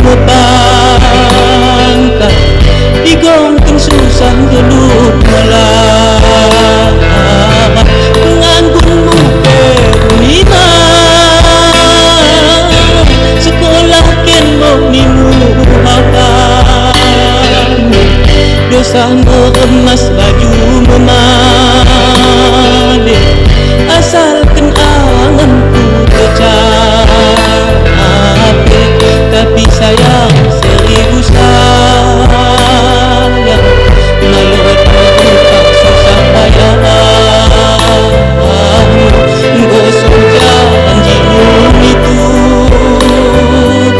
mapangkat igong kang susah gelut malah penganggun mo perunima sekolah ken mo nimuhakan dosa mo emas baju memade asalkan anganku tercapai tapi sayang seribu sayang nalot tak susah payah gosong janjimu itu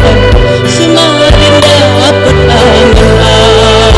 kan semakin dapat angan-angan.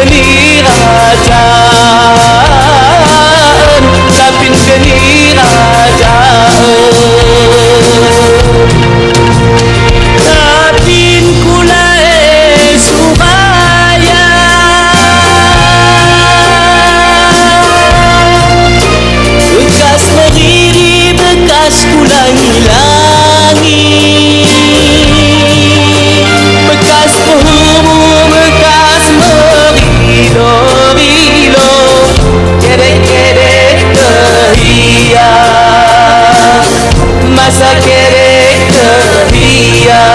geni rajaan, tapin geni rajaan. Tapin kulay Suraya, bekas meriri, bekas kulay langit, bekas penghubung, bekas merilo-rilo, kerek-kerek kehia, masa kerek kehia.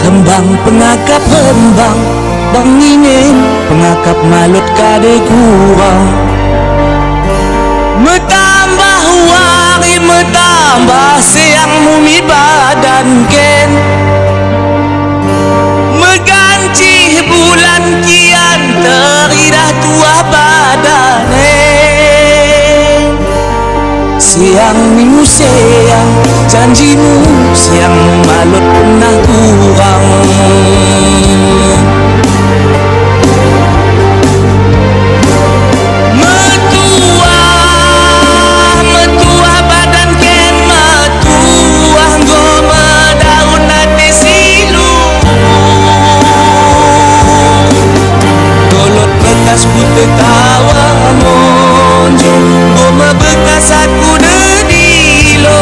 Rembang pengakap rembang, bang ingin pengakap malut kade kurang. Metambah wangi, metambah siang mumi badan ken. Meganci bulan kian teridah tua badane. Siang minggu siang janjimu, siang malut pernah kurang. Metua badan ken, metua gome daun nate silu. Golot bekas putih tertawa monjo Goma bekas aku dedilo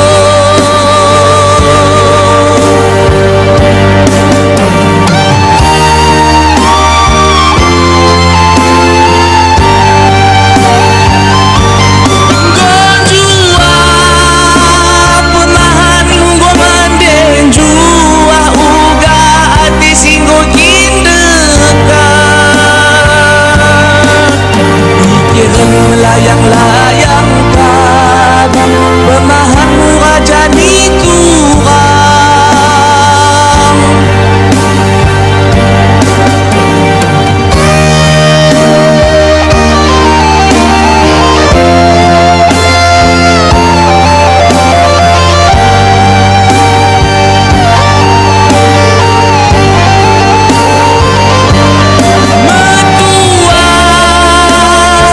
Gonjua pemahan goma denjua uga ati singgo kindeka pikiran melayang-layang kadang pemahanmu raja dikurang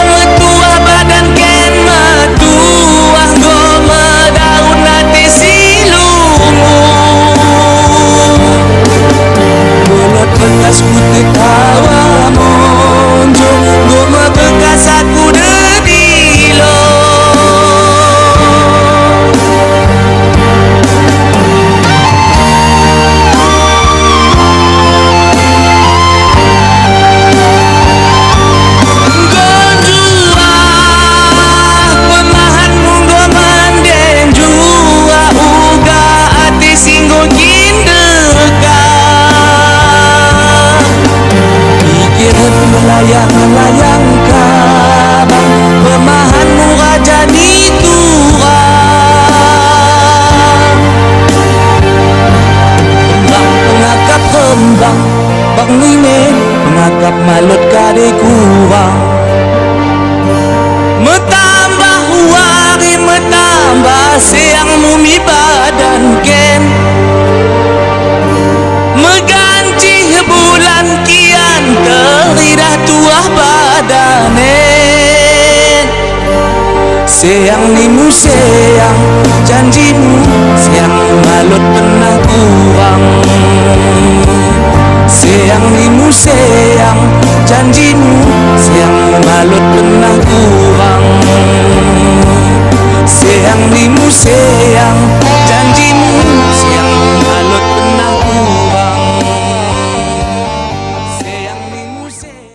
Metua badan ken metua goma daun nate silungu Bolot bekas ku tertawa monjo goma bekas aku dedilo Gonjua pemahan munggo manden jua uga ati singgo kindeka pikiran melayang-layang kabang pemahanmu raja diturang Kembang pengakap kembang bang nimen pengakap malut kade kurang Metambah wari metambah siang mumi badan ken Meganci bulan kian teridah tuah badanen Siang nimu siang janjimu siang malut pernah kurang Siang nimu siang janjimu siang malut pernah kurang Siang nimu siang janjimu siang malut pernah kurang Siang nimu siang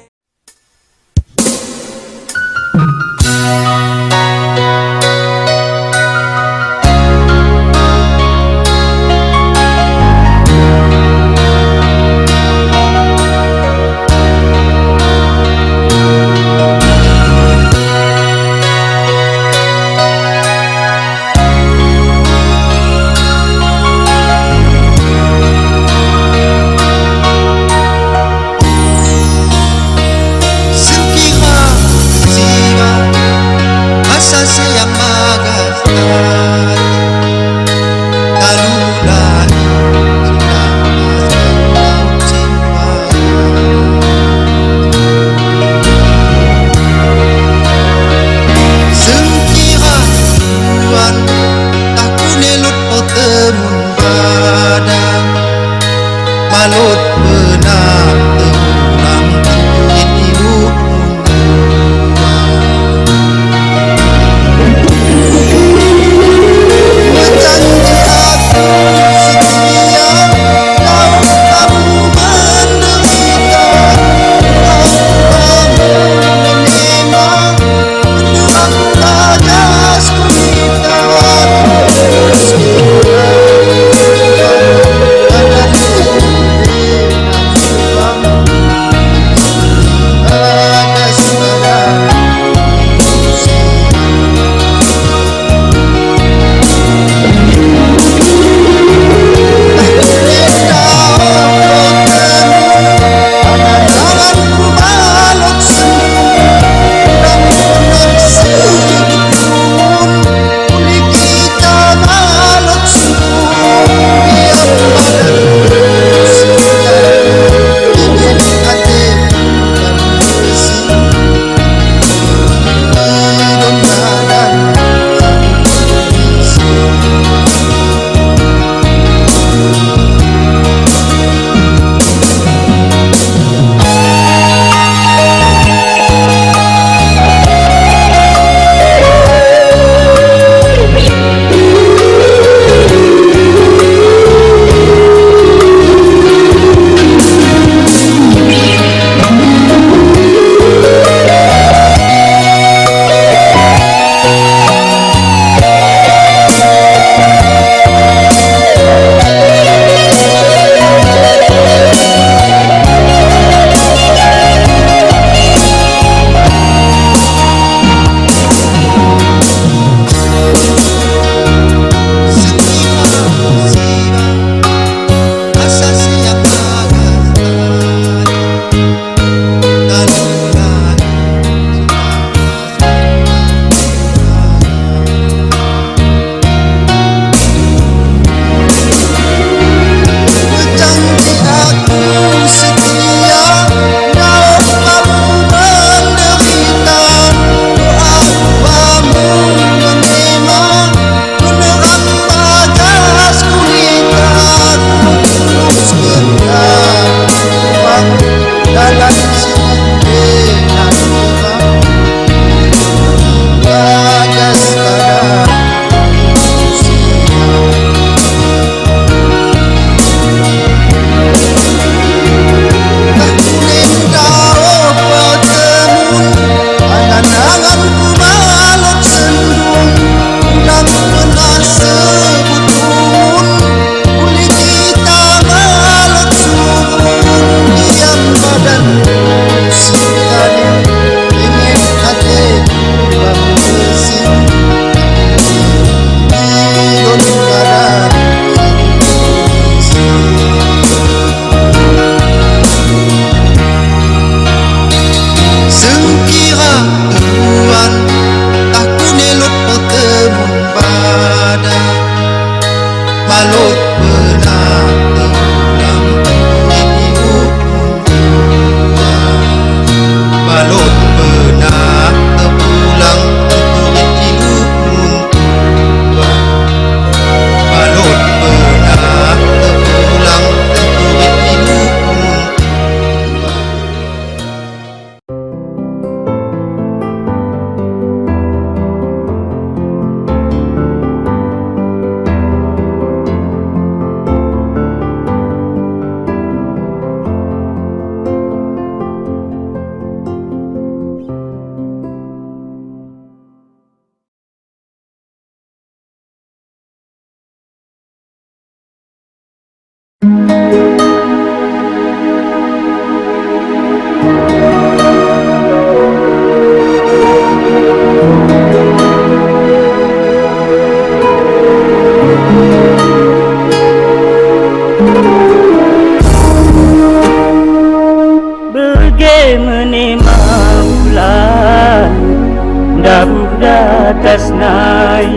damai.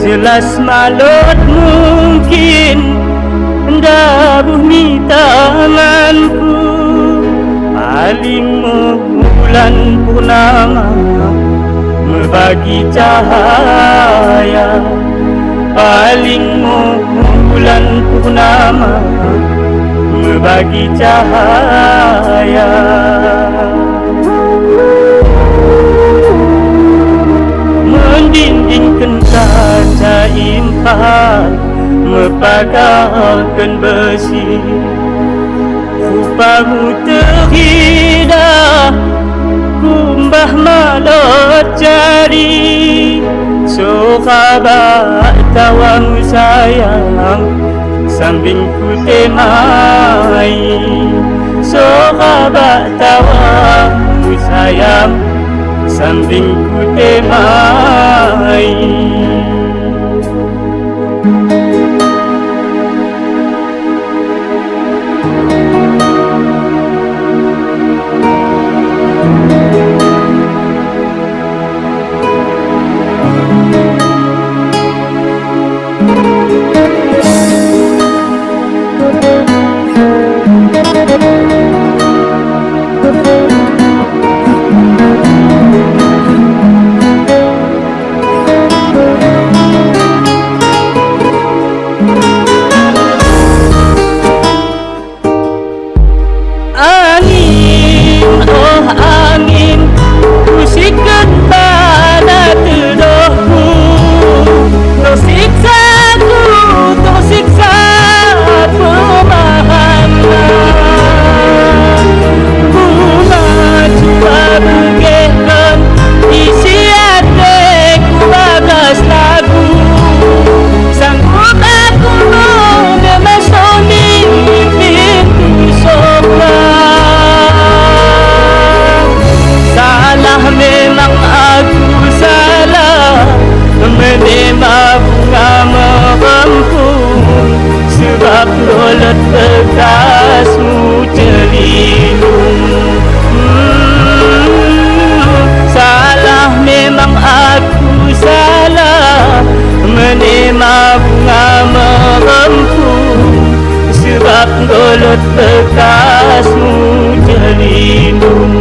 Jelas malot mungkin dabuh tanganku, paling bulan purnama membagi cahaya, paling bulan purnama membagi cahaya. Mendindingkan kaca impan, mepagangkan besi, rupamu terhidah kumbah malot jari. Sahabat tawamu sayang sambing ku temai, sahabat tawamu sayang sambing ku temai. Lolot bekasmu celindung. Salah memang aku salah, menerima bunga merempung, sebab lolot bekasmu celindung.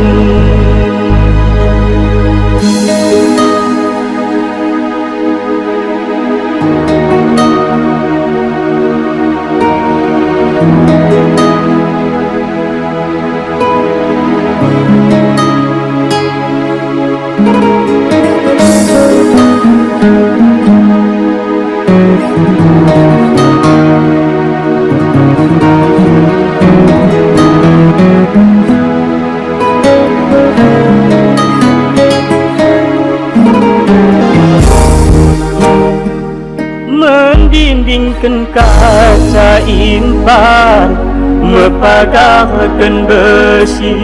Mendindingkan kaca impan, mepagangkan besi,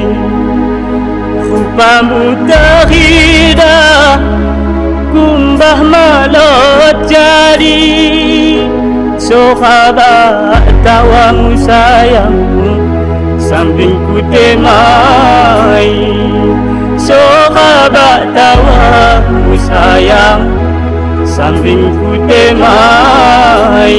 rupamu terhidah kumbah malot jari. Sahabat tawamu sayang sambing ku temai, sahabat tawamu sayang sambing ku temai.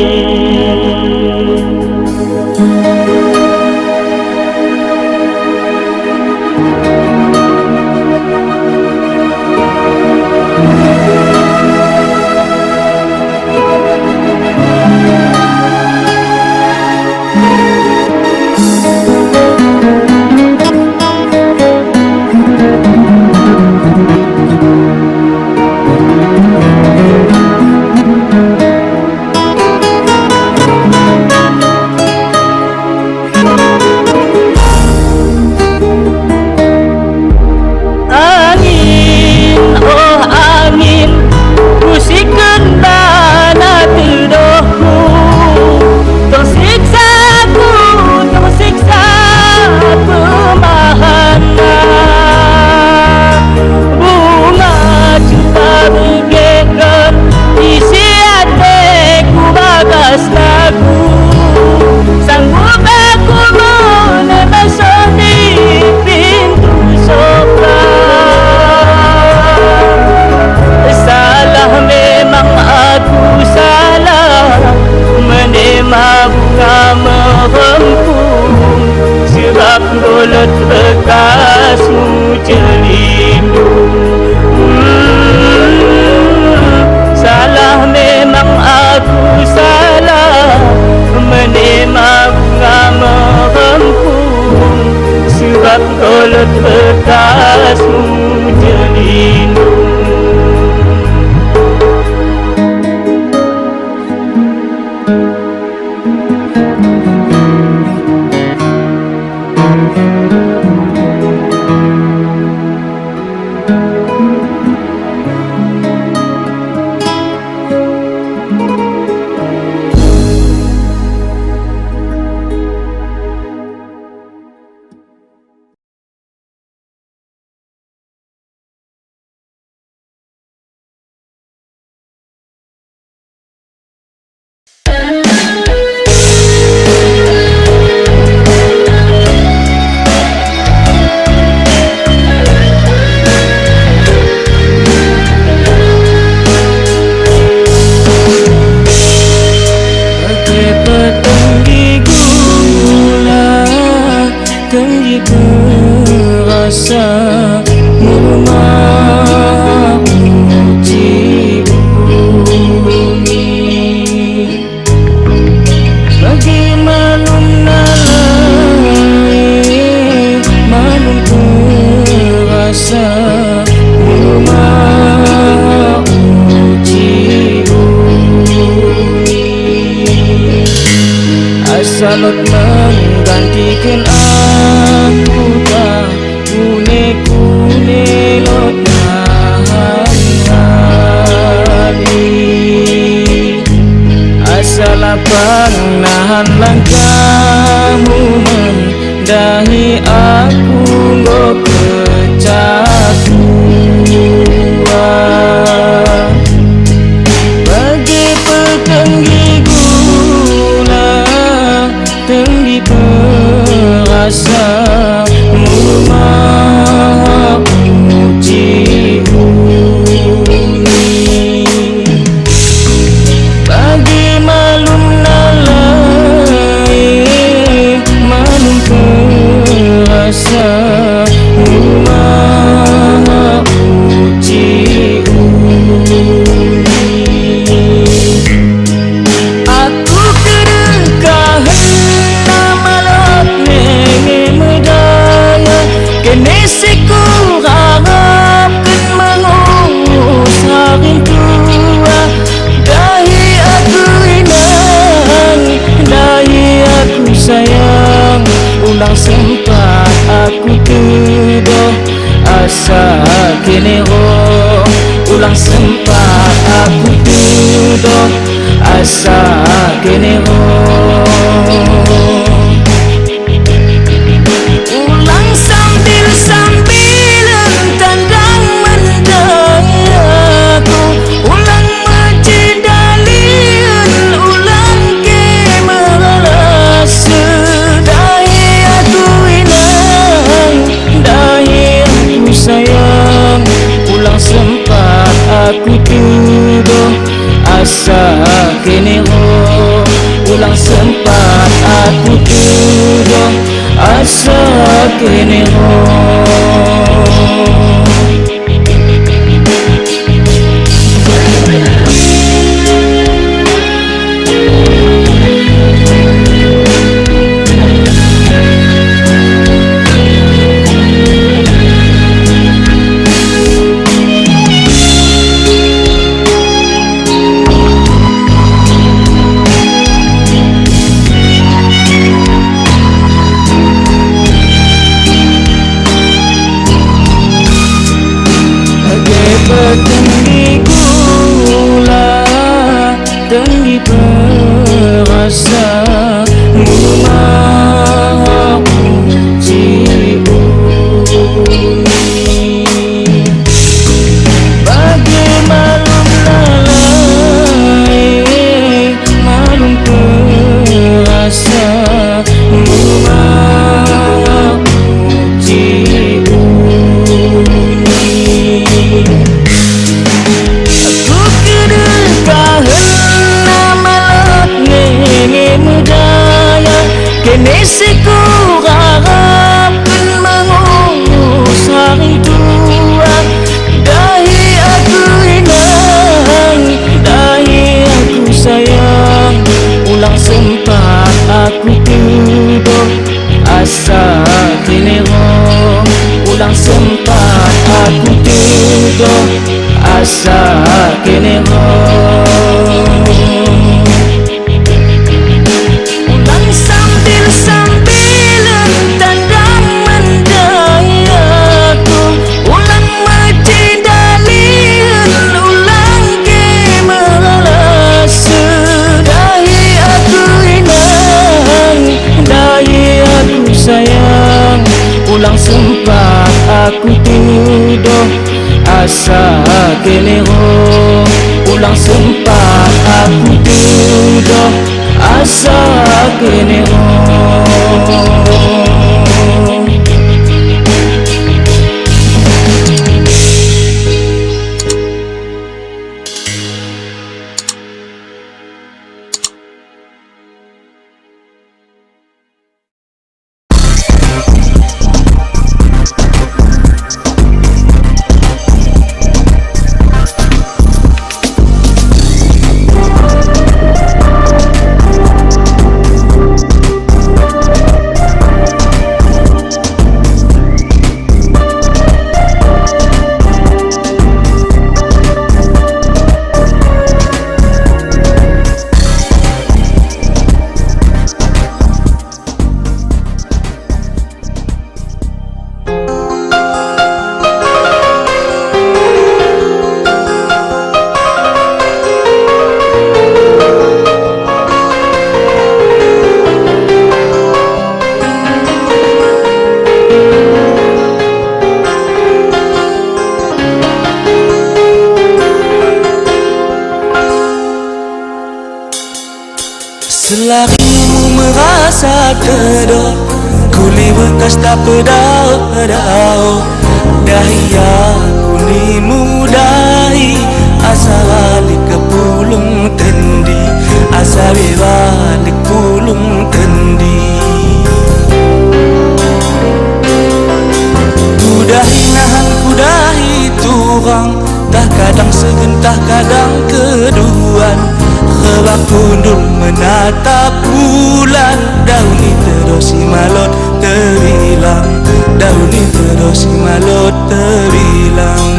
alot menggantikan aku tak kune lot hari asal lapang nahan langkahmu mendahi aku go kecakuan bagi petenggi gula tinggi perasa rumah uji bagi malum nalai malum perasa rumah uji aku kedekahan namalot nenge medaya kenesiku harapkan mengurus harin tua dahi aku inang dahi aku sayang ulang sempat aku tuduh asa kini ulang sempat aku tuduh asa kini ulang sambil tandang mendayaku ulang mencidalian ulang ke meras dahi aku inang dahi aku sayang ulang sempat aku tuduh asa kini ulang sempat aku tuduh asa kini tinggi gula tinggi perasa rumah uji bagi malum lalai malum perasa rumah uji aku kedekahan namalot nenge medaya kenesiku harapkan mengurus hari tua dahi aku inang dahi aku sayang ulang sempat aku tuduh asa kini ulang sempat aku tuduh asa kini ulang sambil tandang mendayaku ulang mencidalian ulang ke meras dahi aku inang dahi aku sayang ulang sempat aku tuduh asa kini ulang sempat aku tuduh asa kini Selarimu merasa teduh, kuli bekas tak pedau-pedau. Dahia kulimu dahi, asa balik ke pulung tendi, asa balik pulung tendi. Kudahi nahan kudahi turang, tak kadang segentah kadang keduan. Kebak pundul menatap bulan, dauni terus si malot terbilang, dauni terus si malot terbilang.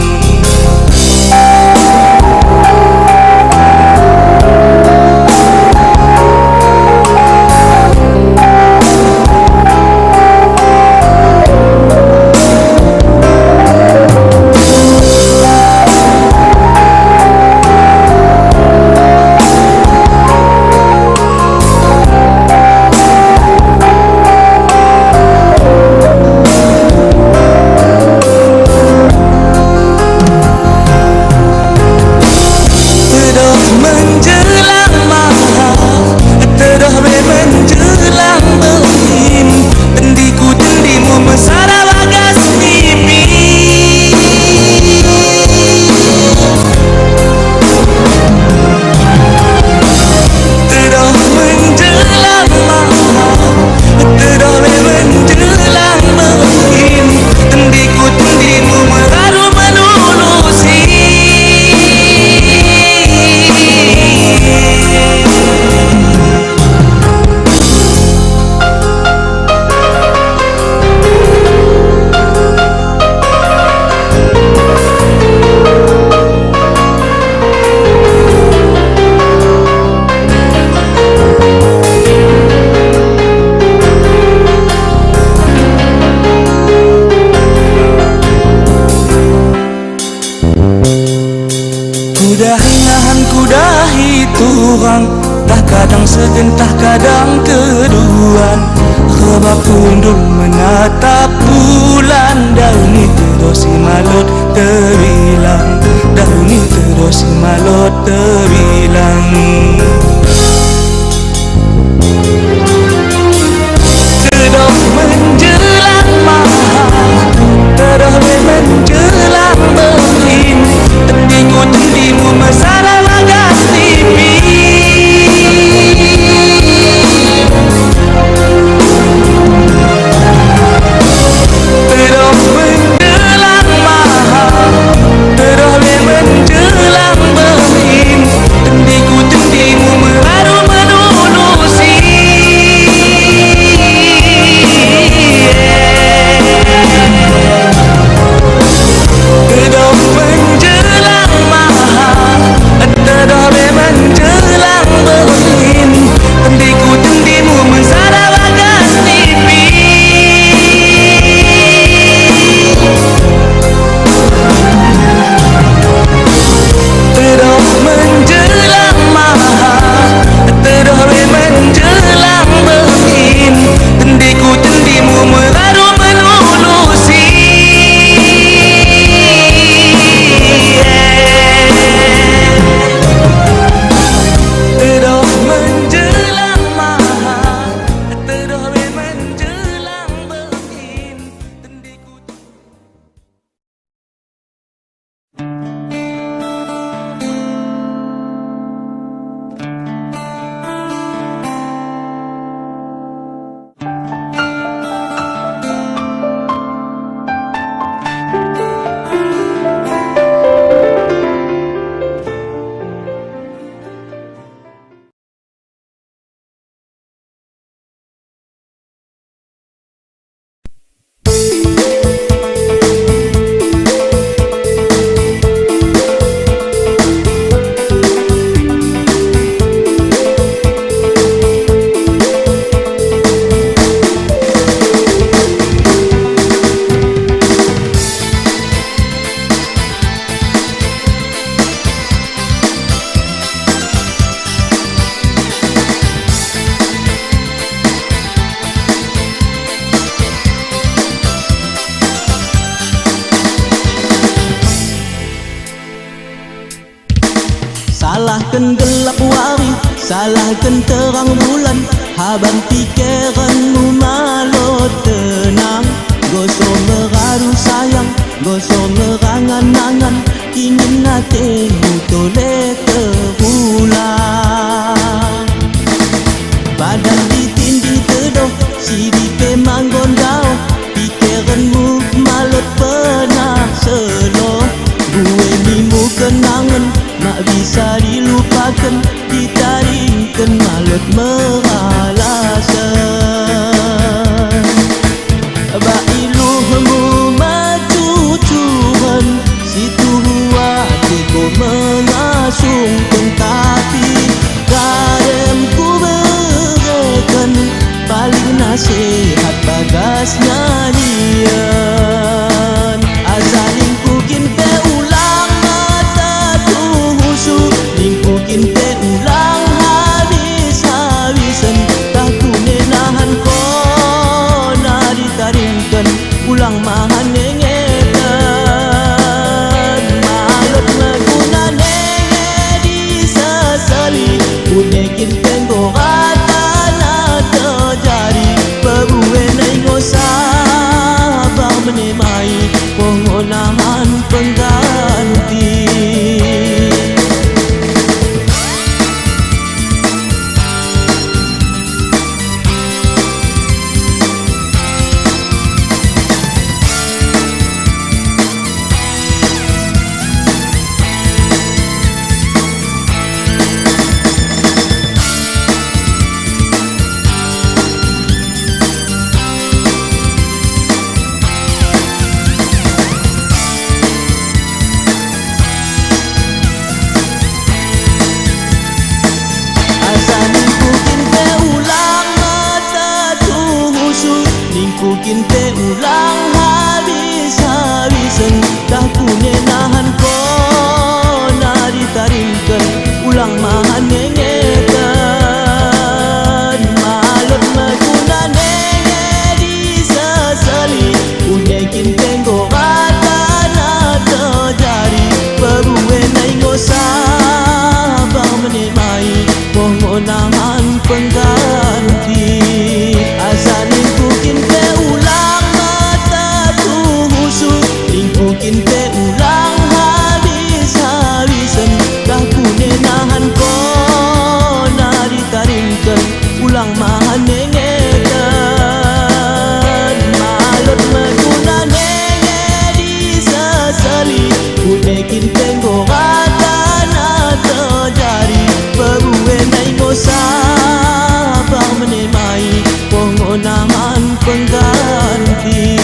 Tak kadang segentah kadang keduan. Kebak pundul menatap bulan, dauni terus si malot terbilang, dauni terus si malot terbilang. Terus menjelang mahal, terus menjelang berin, tendiku tendimu mesara bagas tipi. Terus menjelang mahal, terus menjelang berin, tendiku tendimu meraru menulusi. Terus menjelang mahal, terus menjelang berin, tendiku tendimu mesara bagas tipi. Terus menjelang mahal, terus menjelang berin, tendiku tendimu meraru menulusi. Terus menjelang mahal, terus menjelang berin, tendiku. Salahkan gelap wari, salahkan terang bulan, haban pikiranmu malu tenang. Gosok meradu sayang, gosok merangan-angan, ingin hatimu toleh terulang. Badan ditindih tedoh, sidipe manggondau, pikiranmu malut pernah selo. Gue nimu kenangan, mak bisa dilupakan, ditaringkan malut meralasan. Bailuhmu macucuran, situ hatiku mengasungkan, tapi kadang ku berikan paling nasihat bagas nyanyian. Asalin kukin pe ulang mata tuhusu, lingkukin pe ulang habis-habisan, tak ku nenahan ko na ditaringkan, ulang mahan nengetan. Malut maguna nenge disesali, kunekin penggoratan atau jari, berbuwe nengo sabar menemai, pengonahan pengganti. Lingkukin pe ulang habis-habisan, dah ku nenahan ko na ditaringkan, ulang mahan nengetan. Malut maguna nenge disesali, kunekin penggoratan atau jari, berbuwe naingo sabar menemai, pengonahan pengganti. Asalin kukin pe ulang mata tuhusu, lingkukin pe ulang habis-habisan, dah ku nenahan ko na ditaringkan, ulang mahan nengetan. Malut maguna nenge disesali, kunekin penggoratan atau jari, berbuwe naingo sabar menemai, pengonahan pengganti.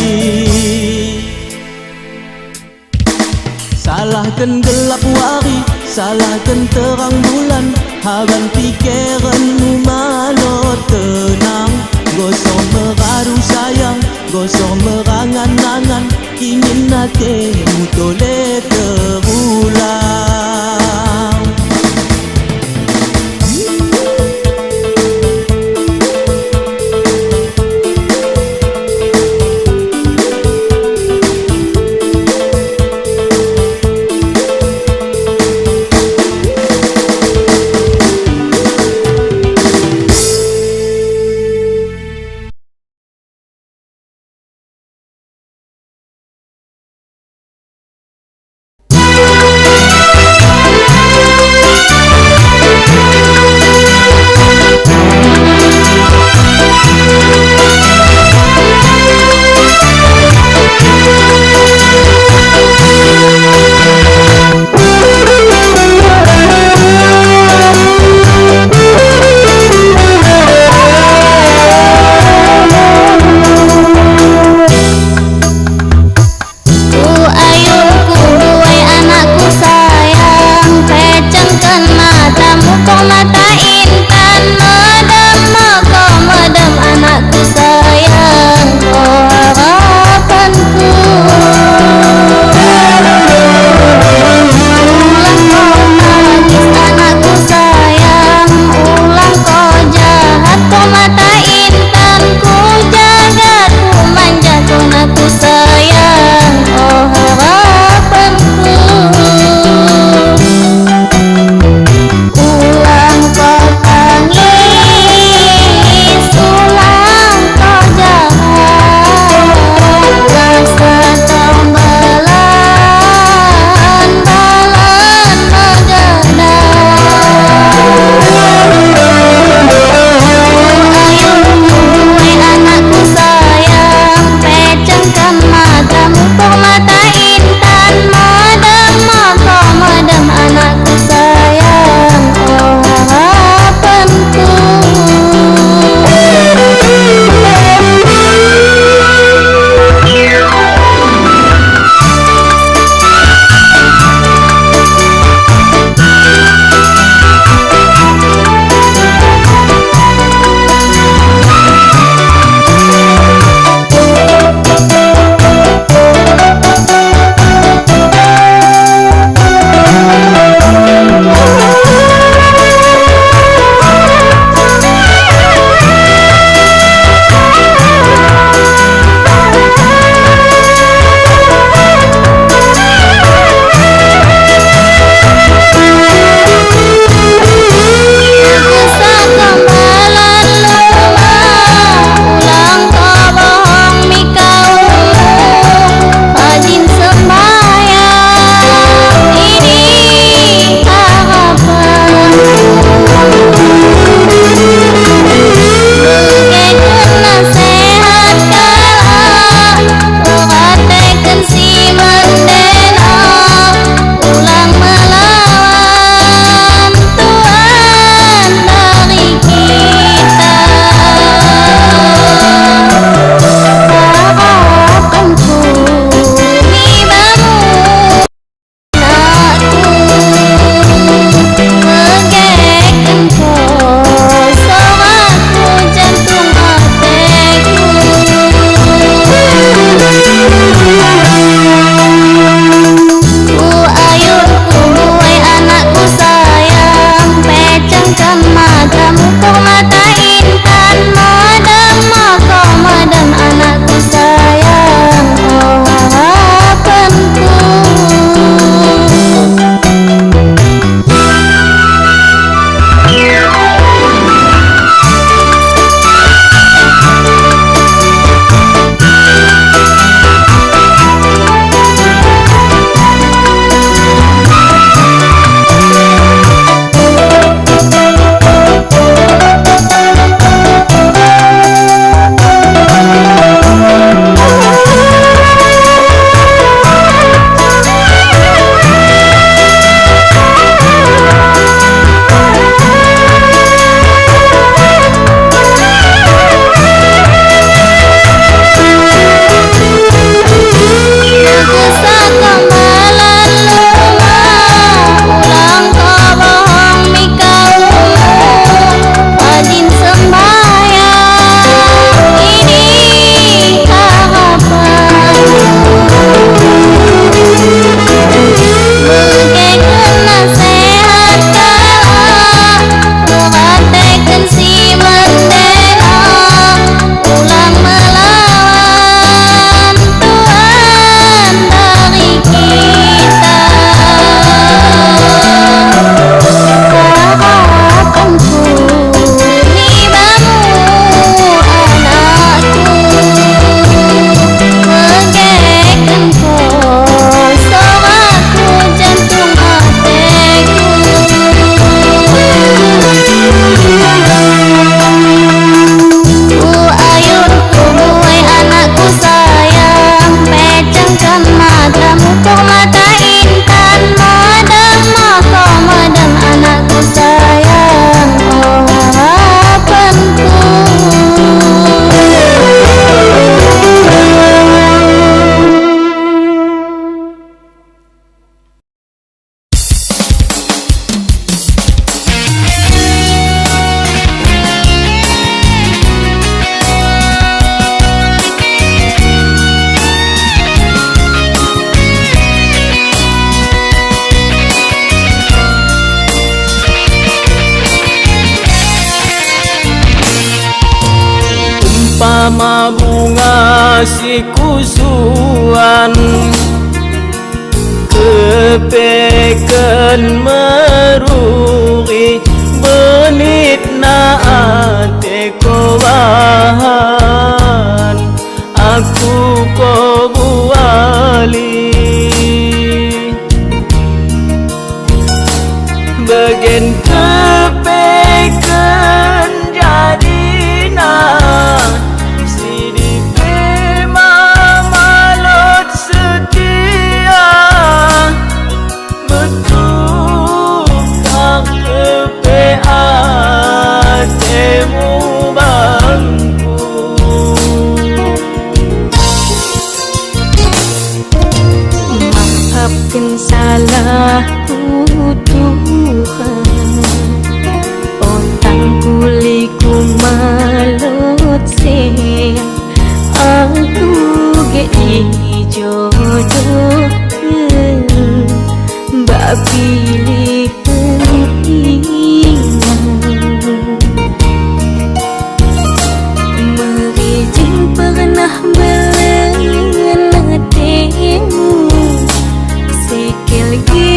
Salahkan gelap wari, salahkan terang bulan, haban pikiranmu malu tenang. Gosok meradu sayang, gosok merangan-angan, ingin hatimu toleh terulang. kusuan kepeken merugi benit naate kowahan aku ko buali bagian kepeken jadina sidipe mamalot setia betul tak kepea temu bangku maafkan salahku Tuhan, otang kuliku malut se aku ge jodoh mbak pilih merijing pernah belenatemu sekali